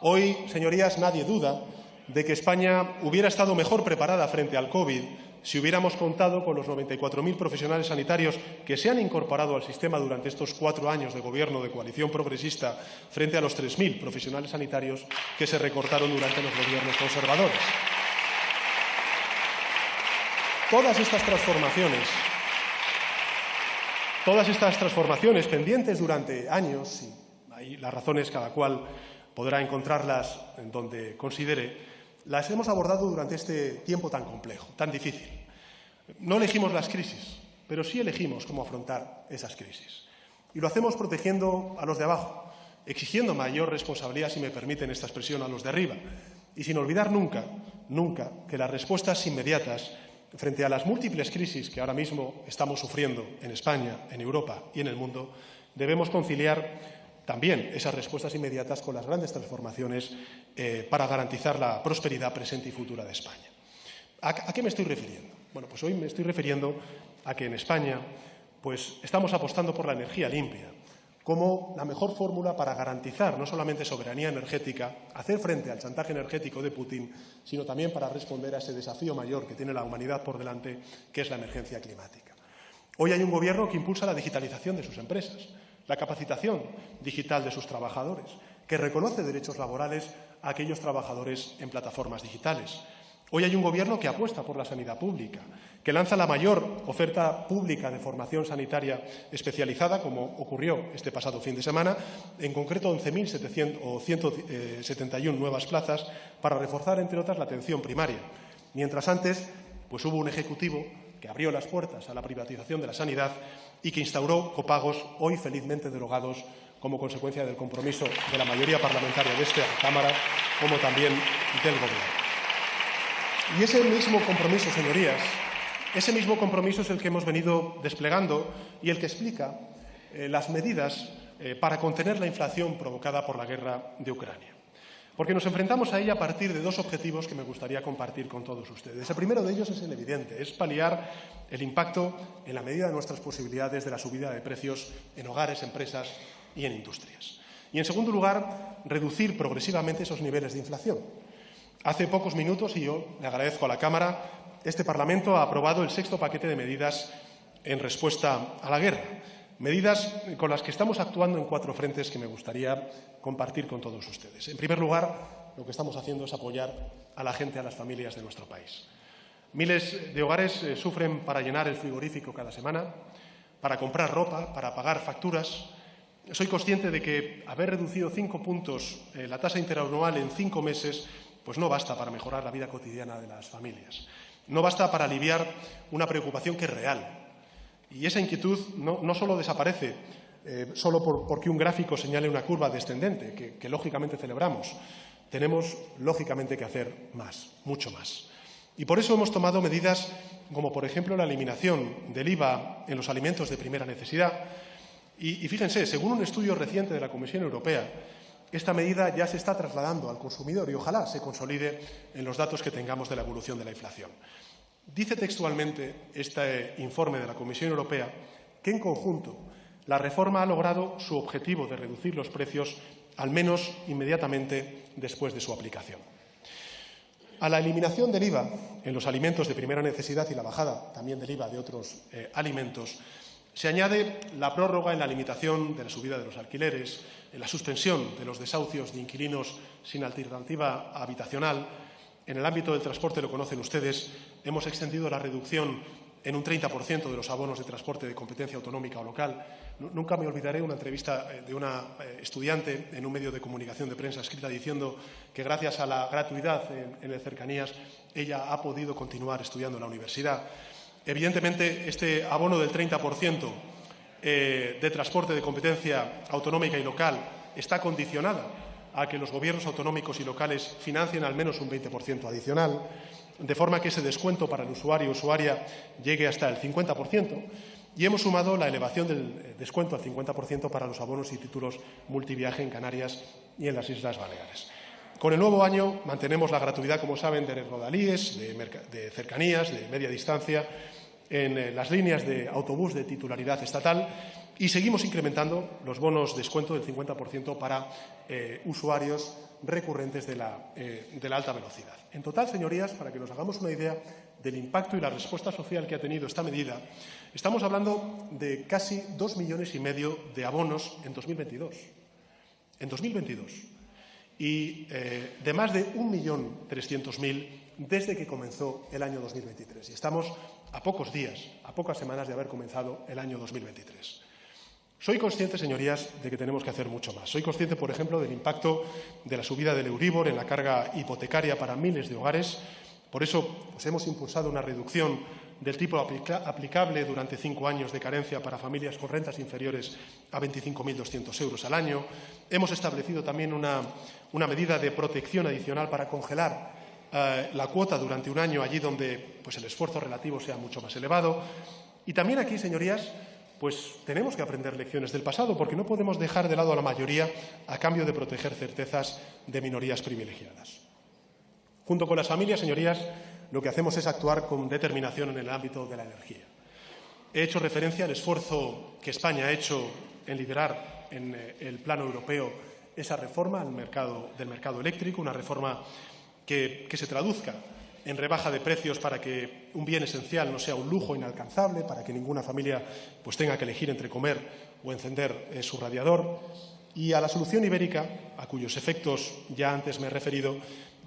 Hoy, señorías, nadie duda de que España hubiera estado mejor preparada frente al COVID si hubiéramos contado con los 94.000 profesionales sanitarios que se han incorporado al sistema durante estos 4 años de gobierno de coalición progresista frente a los 3.000 profesionales sanitarios que se recortaron durante los gobiernos conservadores. Todas estas transformaciones pendientes durante años, y ahí las razones cada cual podrá encontrarlas en donde considere, las hemos abordado durante este tiempo tan complejo, tan difícil. No elegimos las crisis, pero sí elegimos cómo afrontar esas crisis. Y lo hacemos protegiendo a los de abajo, exigiendo mayor responsabilidad, si me permiten esta expresión, a los de arriba. Y sin olvidar nunca, nunca, que las respuestas inmediatas frente a las múltiples crisis que ahora mismo estamos sufriendo en España, en Europa y en el mundo, debemos conciliar también esas respuestas inmediatas con las grandes transformaciones para garantizar la prosperidad presente y futura de España. ¿A qué me estoy refiriendo? Bueno, pues hoy me estoy refiriendo a que en España pues, estamos apostando por la energía limpia como la mejor fórmula para garantizar no solamente soberanía energética, hacer frente al chantaje energético de Putin, sino también para responder a ese desafío mayor que tiene la humanidad por delante, que es la emergencia climática. Hoy hay un Gobierno que impulsa la digitalización de sus empresas, la capacitación digital de sus trabajadores, que reconoce derechos laborales a aquellos trabajadores en plataformas digitales. Hoy hay un Gobierno que apuesta por la sanidad pública, que lanza la mayor oferta pública de formación sanitaria especializada, como ocurrió este pasado fin de semana, en concreto 11.171 nuevas plazas para reforzar, entre otras, la atención primaria. Mientras antes, pues hubo un Ejecutivo que abrió las puertas a la privatización de la sanidad y que instauró copagos hoy felizmente derogados como consecuencia del compromiso de la mayoría parlamentaria de esta Cámara, como también del Gobierno. Y ese mismo compromiso, señorías, ese mismo compromiso es el que hemos venido desplegando y el que explica las medidas para contener la inflación provocada por la guerra de Ucrania. Porque nos enfrentamos a ella a partir de dos objetivos que me gustaría compartir con todos ustedes. El primero de ellos es el evidente, es paliar el impacto, en la medida de nuestras posibilidades, de la subida de precios en hogares, empresas y en industrias. Y, en segundo lugar, reducir progresivamente esos niveles de inflación. Hace pocos minutos, y yo le agradezco a la Cámara, este Parlamento ha aprobado el sexto paquete de medidas en respuesta a la guerra. Medidas con las que estamos actuando en 4 frentes que me gustaría compartir con todos ustedes. En primer lugar, lo que estamos haciendo es apoyar a la gente, a las familias de nuestro país. Miles de hogares sufren para llenar el frigorífico cada semana, para comprar ropa, para pagar facturas. Soy consciente de que haber reducido 5 puntos la tasa interanual en 5 meses pues no basta para mejorar la vida cotidiana de las familias. No basta para aliviar una preocupación que es real. Y esa inquietud no solo desaparece solo porque un gráfico señale una curva descendente, que lógicamente celebramos. Tenemos, lógicamente, que hacer más, mucho más. Y por eso hemos tomado medidas como, por ejemplo, la eliminación del IVA en los alimentos de primera necesidad. Y fíjense, según un estudio reciente de la Comisión Europea, esta medida ya se está trasladando al consumidor y ojalá se consolide en los datos que tengamos de la evolución de la inflación. Dice textualmente este informe de la Comisión Europea que, en conjunto, la reforma ha logrado su objetivo de reducir los precios, al menos inmediatamente después de su aplicación. A la eliminación del IVA en los alimentos de primera necesidad y la bajada también del IVA de otros alimentos, se añade la prórroga en la limitación de la subida de los alquileres, en la suspensión de los desahucios de inquilinos sin alternativa habitacional. En el ámbito del transporte, lo conocen ustedes, hemos extendido la reducción en un 30% de los abonos de transporte de competencia autonómica o local. Nunca me olvidaré una entrevista de una estudiante en un medio de comunicación de prensa escrita diciendo que gracias a la gratuidad en el Cercanías ella ha podido continuar estudiando en la universidad. Evidentemente, este abono del 30% de transporte de competencia autonómica y local está condicionada a que los gobiernos autonómicos y locales financien al menos un 20% adicional, de forma que ese descuento para el usuario o usuaria llegue hasta el 50%, y hemos sumado la elevación del descuento al 50% para los abonos y títulos multiviaje en Canarias y en las Islas Baleares. Con el nuevo año mantenemos la gratuidad, como saben, de rodalíes, de cercanías, de media distancia, en las líneas de autobús de titularidad estatal y seguimos incrementando los bonos de descuento del 50% para usuarios recurrentes de la alta velocidad. En total, señorías, para que nos hagamos una idea del impacto y la respuesta social que ha tenido esta medida, estamos hablando de casi 2,5 millones de abonos en 2022. En 2022. Y de más de 1.300.000 desde que comenzó el año 2023. Y estamos a pocos días, a pocas semanas de haber comenzado el año 2023. Soy consciente, señorías, de que tenemos que hacer mucho más. Soy consciente, por ejemplo, del impacto de la subida del Euribor en la carga hipotecaria para miles de hogares. Por eso hemos impulsado una reducción del tipo aplicable durante 5 años de carencia para familias con rentas inferiores a 25.200 euros al año. Hemos establecido también una medida de protección adicional para congelar la cuota durante un año allí donde el esfuerzo relativo sea mucho más elevado. Y también aquí, señorías, tenemos que aprender lecciones del pasado, porque no podemos dejar de lado a la mayoría a cambio de proteger certezas de minorías privilegiadas. Junto con las familias, señorías, lo que hacemos es actuar con determinación en el ámbito de la energía. He hecho referencia al esfuerzo que España ha hecho en liderar en el plano europeo esa reforma del mercado eléctrico, una reforma que se traduzca en rebaja de precios para que un bien esencial no sea un lujo inalcanzable, para que ninguna familia tenga que elegir entre comer o encender su radiador. Y a la solución ibérica, a cuyos efectos ya antes me he referido,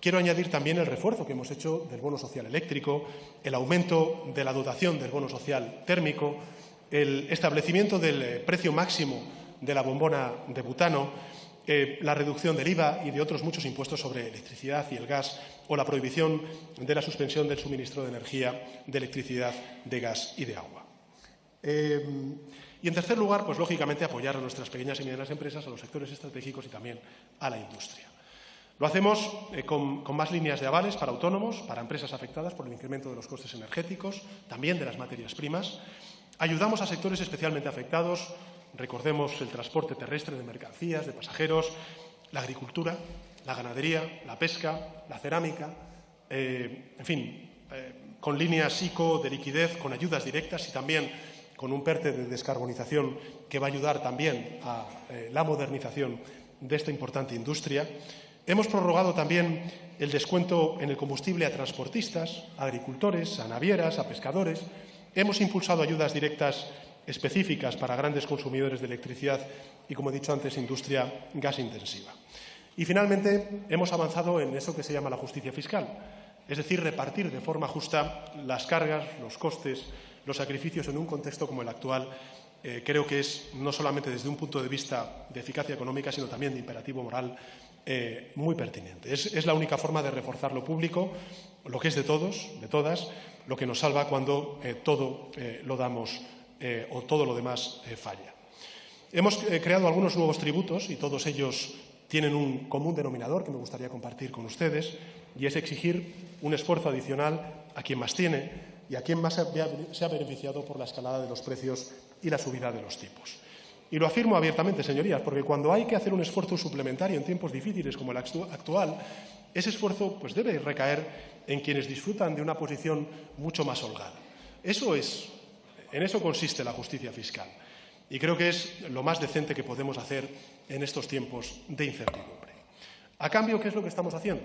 quiero añadir también el refuerzo que hemos hecho del bono social eléctrico, el aumento de la dotación del bono social térmico, el establecimiento del precio máximo de la bombona de butano, la reducción del IVA y de otros muchos impuestos sobre electricidad y el gas, o la prohibición de la suspensión del suministro de energía, de electricidad, de gas y de agua. Y en tercer lugar, lógicamente, apoyar a nuestras pequeñas y medianas empresas, a los sectores estratégicos y también a la industria. Lo hacemos con más líneas de avales para autónomos, para empresas afectadas por el incremento de los costes energéticos, también de las materias primas. Ayudamos a sectores especialmente afectados. Recordemos el transporte terrestre de mercancías, de pasajeros, la agricultura, la ganadería, la pesca, la cerámica, con líneas ICO de liquidez, con ayudas directas y también con un PERTE de descarbonización que va a ayudar también a la modernización de esta importante industria. Hemos prorrogado también el descuento en el combustible a transportistas, a agricultores, a navieras, a pescadores. Hemos impulsado ayudas directas específicas para grandes consumidores de electricidad y, como he dicho antes, industria gas intensiva. Y, finalmente, hemos avanzado en eso que se llama la justicia fiscal, es decir, repartir de forma justa las cargas, los costes, los sacrificios en un contexto como el actual. Creo que es, no solamente desde un punto de vista de eficacia económica, sino también de imperativo moral, muy pertinente. Es la única forma de reforzar lo público, lo que es de todos, de todas, lo que nos salva cuando todo lo damos o todo lo demás falla. Hemos creado algunos nuevos tributos y todos ellos tienen un común denominador que me gustaría compartir con ustedes, y es exigir un esfuerzo adicional a quien más tiene y a quien más se ha beneficiado por la escalada de los precios y la subida de los tipos. Y lo afirmo abiertamente, señorías, porque cuando hay que hacer un esfuerzo suplementario en tiempos difíciles como el actual, ese esfuerzo debe recaer en quienes disfrutan de una posición mucho más holgada. En eso consiste la justicia fiscal. Y creo que es lo más decente que podemos hacer en estos tiempos de incertidumbre. ¿A cambio qué es lo que estamos haciendo?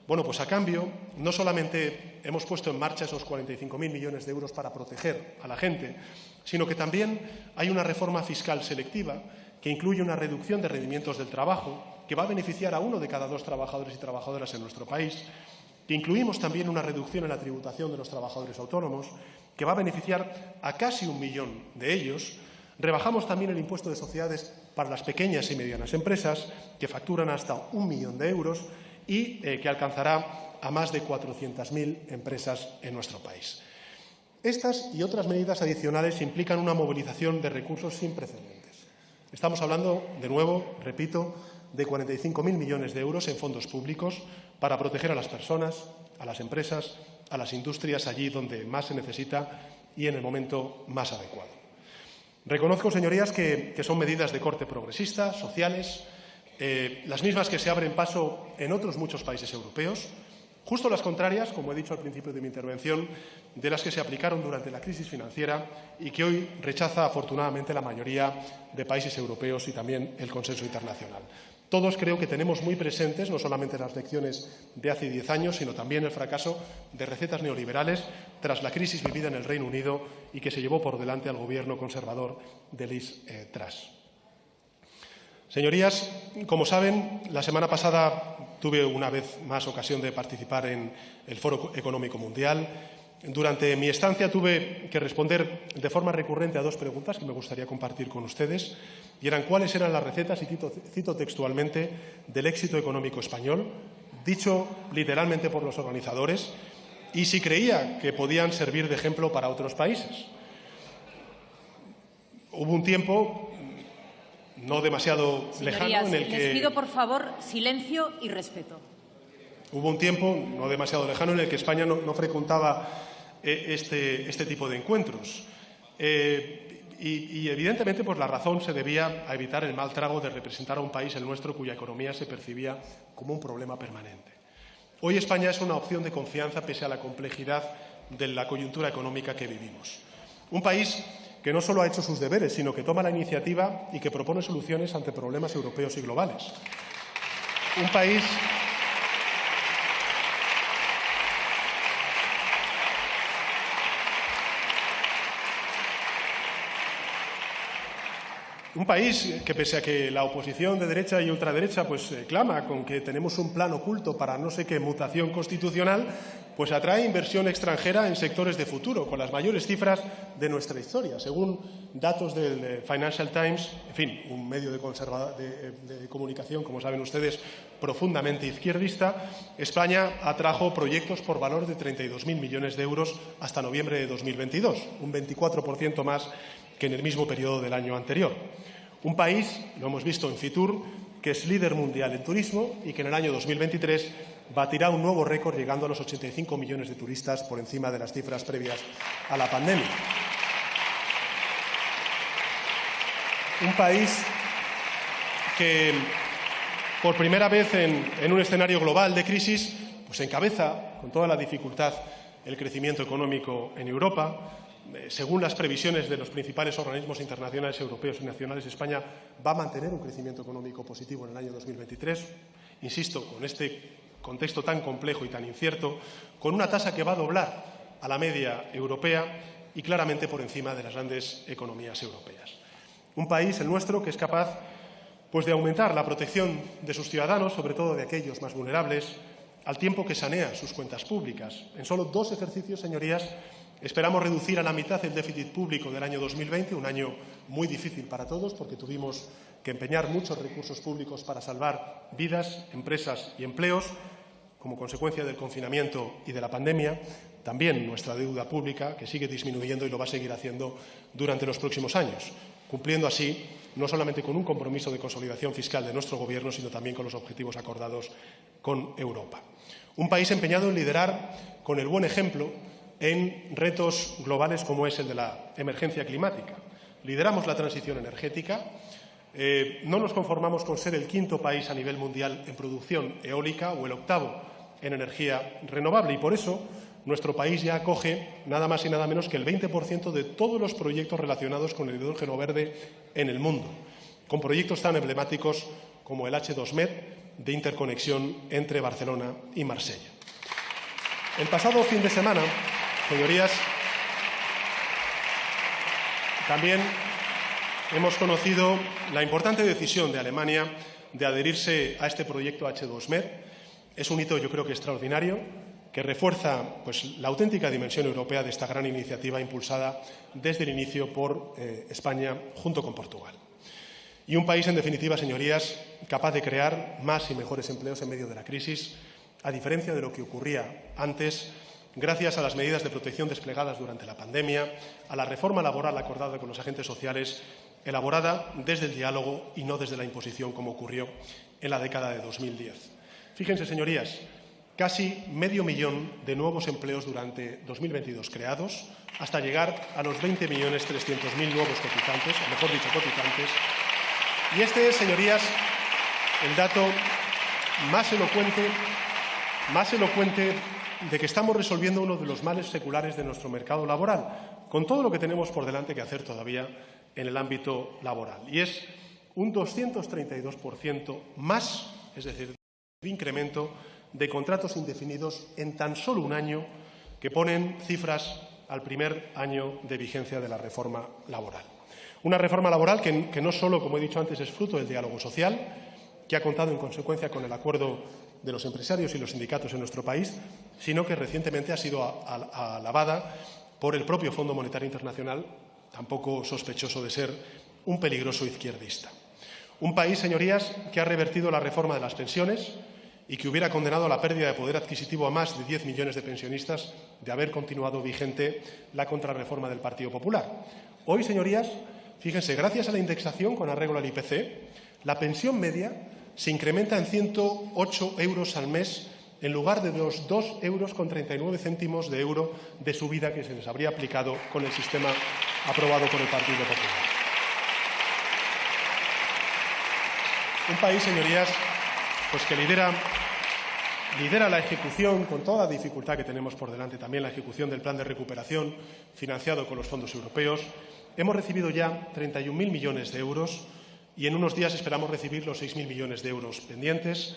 Bueno, a cambio, no solamente hemos puesto en marcha esos 45.000 millones de euros para proteger a la gente, sino que también hay una reforma fiscal selectiva que incluye una reducción de rendimientos del trabajo que va a beneficiar a 1 de cada 2 trabajadores y trabajadoras en nuestro país, que incluimos también una reducción en la tributación de los trabajadores autónomos que va a beneficiar a casi 1 millón de ellos. Rebajamos también el impuesto de sociedades para las pequeñas y medianas empresas que facturan hasta 1 millón de euros y que alcanzará a más de 400.000 empresas en nuestro país. Estas y otras medidas adicionales implican una movilización de recursos sin precedentes. Estamos hablando, de nuevo, repito, de 45.000 millones de euros en fondos públicos para proteger a las personas, a las empresas, a las industrias allí donde más se necesita y en el momento más adecuado. Reconozco, señorías, que son medidas de corte progresista, sociales, las mismas que se abren paso en otros muchos países europeos, justo las contrarias, como he dicho al principio de mi intervención, de las que se aplicaron durante la crisis financiera y que hoy rechaza afortunadamente la mayoría de países europeos y también el consenso internacional. Todos creo que tenemos muy presentes no solamente las lecciones de hace 10 años, sino también el fracaso de recetas neoliberales tras la crisis vivida en el Reino Unido y que se llevó por delante al gobierno conservador de Liz Truss. Señorías, como saben, la semana pasada tuve una vez más ocasión de participar en el Foro Económico Mundial. Durante mi estancia tuve que responder de forma recurrente a 2 preguntas que me gustaría compartir con ustedes, y eran cuáles eran las recetas, y cito textualmente, del éxito económico español, dicho literalmente por los organizadores, y si creía que podían servir de ejemplo para otros países. Hubo un tiempo no demasiado lejano en el que... Les pido, por favor, silencio y respeto. Hubo un tiempo no demasiado lejano en el que España no frecuentaba este tipo de encuentros. Y evidentemente, pues la razón se debía a evitar el mal trago de representar a un país, el nuestro, cuya economía se percibía como un problema permanente. Hoy España es una opción de confianza pese a la complejidad de la coyuntura económica que vivimos. Un país que no solo ha hecho sus deberes, sino que toma la iniciativa y que propone soluciones ante problemas europeos y globales. Un país que, pese a que la oposición de derecha y ultraderecha clama con que tenemos un plan oculto para no sé qué mutación constitucional, pues atrae inversión extranjera en sectores de futuro, con las mayores cifras de nuestra historia. Según datos del Financial Times, en fin, un medio de comunicación, como saben ustedes, profundamente izquierdista, España atrajo proyectos por valor de 32.000 millones de euros hasta noviembre de 2022, un 24% más que en el mismo periodo del año anterior. Un país, lo hemos visto en Fitur, que es líder mundial en turismo y que en el año 2023 batirá un nuevo récord llegando a los 85 millones de turistas por encima de las cifras previas a la pandemia. Un país que, por primera vez en un escenario global de crisis, pues encabeza con toda la dificultad el crecimiento económico en Europa. Según las previsiones de los principales organismos internacionales, europeos y nacionales, España va a mantener un crecimiento económico positivo en el año 2023. Insisto, con este contexto tan complejo y tan incierto, con una tasa que va a doblar a la media europea y claramente por encima de las grandes economías europeas. Un país, el nuestro, que es capaz de aumentar la protección de sus ciudadanos, sobre todo de aquellos más vulnerables, al tiempo que sanea sus cuentas públicas. En solo 2 ejercicios, señorías, esperamos reducir a la mitad el déficit público del año 2020, un año muy difícil para todos porque tuvimos que empeñar muchos recursos públicos para salvar vidas, empresas y empleos, como consecuencia del confinamiento y de la pandemia. También nuestra deuda pública, que sigue disminuyendo y lo va a seguir haciendo durante los próximos años, cumpliendo así no solamente con un compromiso de consolidación fiscal de nuestro Gobierno, sino también con los objetivos acordados con Europa. Un país empeñado en liderar con el buen ejemplo en retos globales como es el de la emergencia climática. Lideramos la transición energética, no nos conformamos con ser el 5º país a nivel mundial en producción eólica o el 8º en energía renovable y por eso nuestro país ya acoge nada más y nada menos que el 20% de todos los proyectos relacionados con el hidrógeno verde en el mundo, con proyectos tan emblemáticos como el H2Med de interconexión entre Barcelona y Marsella. El pasado fin de semana, señorías, también hemos conocido la importante decisión de Alemania de adherirse a este proyecto H2Med. Es un hito, yo creo que extraordinario, que refuerza la auténtica dimensión europea de esta gran iniciativa impulsada desde el inicio por España junto con Portugal. Y un país, en definitiva, señorías, capaz de crear más y mejores empleos en medio de la crisis, a diferencia de lo que ocurría antes, gracias a las medidas de protección desplegadas durante la pandemia, a la reforma laboral acordada con los agentes sociales, elaborada desde el diálogo y no desde la imposición, como ocurrió en la década de 2010. Fíjense, señorías, casi 500.000 de nuevos empleos durante 2022 creados, hasta llegar a los 20.300.000 nuevos cotizantes, o mejor dicho, cotizantes. Y este es, señorías, el dato más elocuente de que estamos resolviendo uno de los males seculares de nuestro mercado laboral, con todo lo que tenemos por delante que hacer todavía en el ámbito laboral. Y es un 232% más, es decir, de incremento de contratos indefinidos en tan solo un año, que ponen cifras al primer año de vigencia de la reforma laboral. Una reforma laboral que no solo, como he dicho antes, es fruto del diálogo social, que ha contado en consecuencia con el acuerdo de los empresarios y los sindicatos en nuestro país, sino que recientemente ha sido alabada por el propio Fondo Monetario Internacional, tampoco sospechoso de ser un peligroso izquierdista. Un país, señorías, que ha revertido la reforma de las pensiones y que hubiera condenado a la pérdida de poder adquisitivo a más de 10 millones de pensionistas de haber continuado vigente la contrarreforma del Partido Popular. Hoy, señorías, fíjense, gracias a la indexación con arreglo al IPC, la pensión media se incrementa en 108 euros al mes en lugar de los 2,39 euros de euro de subida que se les habría aplicado con el sistema aprobado por el Partido Popular. Un país, señorías, pues que lidera la ejecución, con toda la dificultad que tenemos por delante, también la ejecución del plan de recuperación financiado con los fondos europeos. Hemos recibido ya 31.000 millones de euros y en unos días esperamos recibir los 6.000 millones de euros pendientes.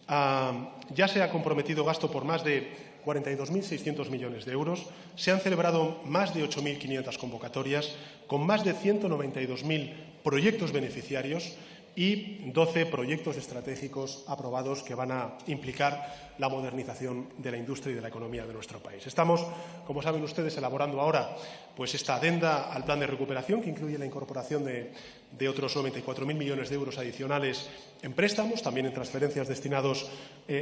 Ya se ha comprometido gasto por más de 42.600 millones de euros. Se han celebrado más de 8.500 convocatorias con más de 192.000 proyectos beneficiarios y 12 proyectos estratégicos aprobados que van a implicar la modernización de la industria y de la economía de nuestro país. Estamos, como saben ustedes, elaborando ahora pues esta adenda al plan de recuperación que incluye la incorporación de otros 94.000 millones de euros adicionales en préstamos, también en transferencias destinados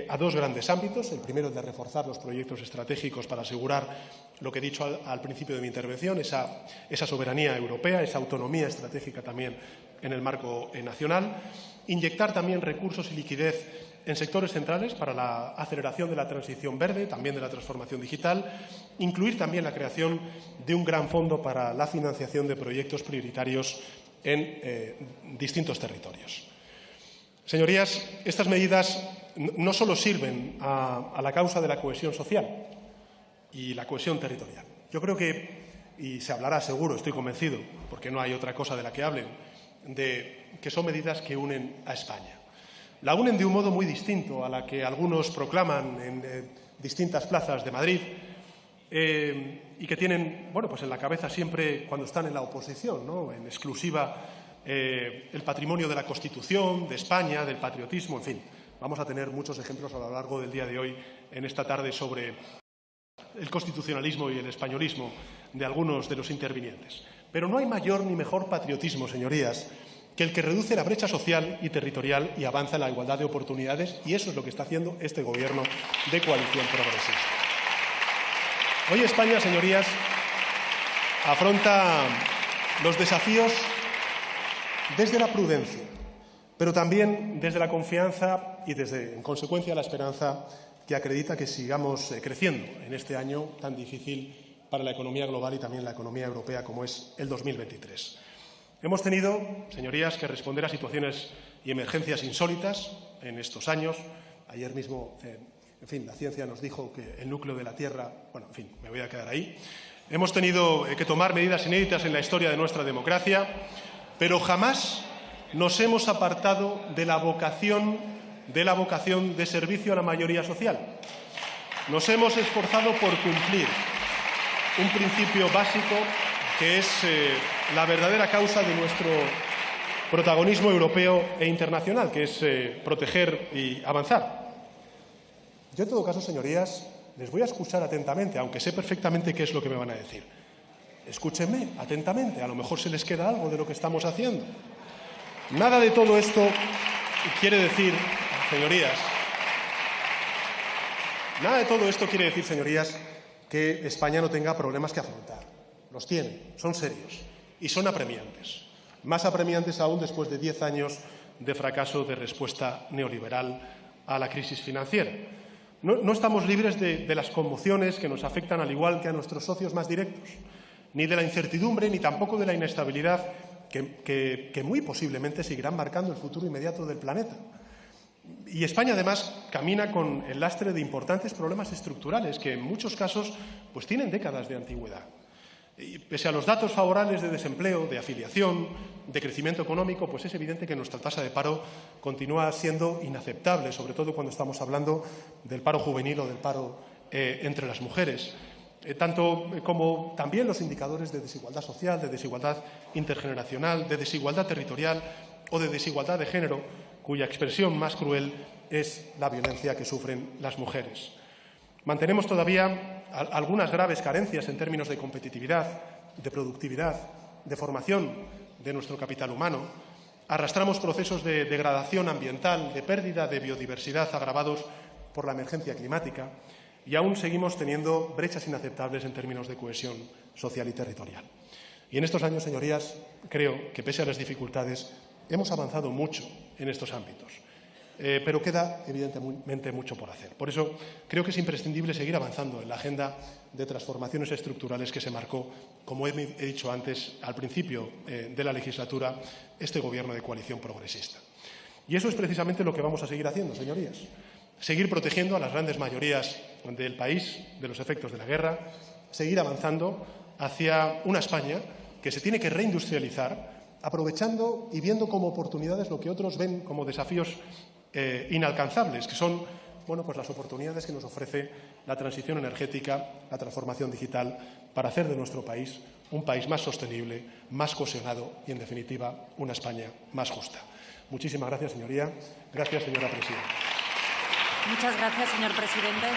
a dos grandes ámbitos. El primero, el de reforzar los proyectos estratégicos para asegurar lo que he dicho al principio de mi intervención, esa soberanía europea, esa autonomía estratégica también en el marco nacional. Inyectar también recursos y liquidez en sectores centrales para la aceleración de la transición verde, también de la transformación digital. Incluir también la creación de un gran fondo para la financiación de proyectos prioritarios en distintos territorios. Señorías, estas medidas no solo sirven a la causa de la cohesión social y la cohesión territorial. Yo creo que, y se hablará seguro, estoy convencido, porque no hay otra cosa de la que hablen, de que son medidas que unen a España. La unen de un modo muy distinto a la que algunos proclaman en distintas plazas de Madrid y que tienen, bueno, pues en la cabeza siempre cuando están en la oposición, ¿no? En exclusiva el patrimonio de la Constitución, de España, del patriotismo, en fin. Vamos a tener muchos ejemplos a lo largo del día de hoy, en esta tarde, sobre el constitucionalismo y el españolismo de algunos de los intervinientes. Pero no hay mayor ni mejor patriotismo, señorías, que el que reduce la brecha social y territorial y avanza en la igualdad de oportunidades, y eso es lo que está haciendo este Gobierno de coalición progresista. Hoy España, señorías, afronta los desafíos desde la prudencia, pero también desde la confianza y desde, en consecuencia, la esperanza que acredita que sigamos creciendo en este año tan difícil para la economía global y también la economía europea como es el 2023. Hemos tenido, señorías, que responder a situaciones y emergencias insólitas en estos años. Ayer mismo, en fin, la ciencia nos dijo que el núcleo de la Tierra, bueno, en fin, me voy a quedar ahí. Hemos tenido que tomar medidas inéditas en la historia de nuestra democracia, pero jamás nos hemos apartado de la vocación de servicio a la mayoría social. Nos hemos esforzado por cumplir un principio básico que es la verdadera causa de nuestro protagonismo europeo e internacional, que es proteger y avanzar. Yo, en todo caso, señorías, les voy a escuchar atentamente, aunque sé perfectamente qué es lo que me van a decir. Escúchenme atentamente, a lo mejor se les queda algo de lo que estamos haciendo. Nada de todo esto quiere decir, señorías, que España no tenga problemas que afrontar. Los tiene, son serios y son apremiantes. Más apremiantes aún después de 10 años de fracaso de respuesta neoliberal a la crisis financiera. No estamos libres de las conmociones que nos afectan al igual que a nuestros socios más directos, ni de la incertidumbre ni tampoco de la inestabilidad que muy posiblemente seguirán marcando el futuro inmediato del planeta. Y España, además, camina con el lastre de importantes problemas estructurales que, en muchos casos, pues tienen décadas de antigüedad. Y pese a los datos favorables de desempleo, de afiliación, de crecimiento económico, pues es evidente que nuestra tasa de paro continúa siendo inaceptable, sobre todo cuando estamos hablando del paro juvenil o del paro entre las mujeres. Tanto como también los indicadores de desigualdad social, de desigualdad intergeneracional, de desigualdad territorial o de desigualdad de género, cuya expresión más cruel es la violencia que sufren las mujeres. Mantenemos todavía algunas graves carencias en términos de competitividad, de productividad, de formación de nuestro capital humano. Arrastramos procesos de degradación ambiental, de pérdida de biodiversidad agravados por la emergencia climática y aún seguimos teniendo brechas inaceptables en términos de cohesión social y territorial. Y en estos años, señorías, creo que, pese a las dificultades, hemos avanzado mucho en estos ámbitos. Pero queda, evidentemente, mucho por hacer. Por eso, creo que es imprescindible seguir avanzando en la agenda de transformaciones estructurales que se marcó, como he dicho antes, al principio de la legislatura, este Gobierno de coalición progresista. Y eso es precisamente lo que vamos a seguir haciendo, señorías. Seguir protegiendo a las grandes mayorías del país de los efectos de la guerra, seguir avanzando hacia una España que se tiene que reindustrializar, aprovechando y viendo como oportunidades lo que otros ven como desafíos inalcanzables, que son pues las oportunidades que nos ofrece la transición energética, la transformación digital, para hacer de nuestro país un país más sostenible, más cohesionado y, en definitiva, una España más justa. Muchísimas gracias, señoría. Gracias, señora presidenta. Muchas gracias, señor presidente.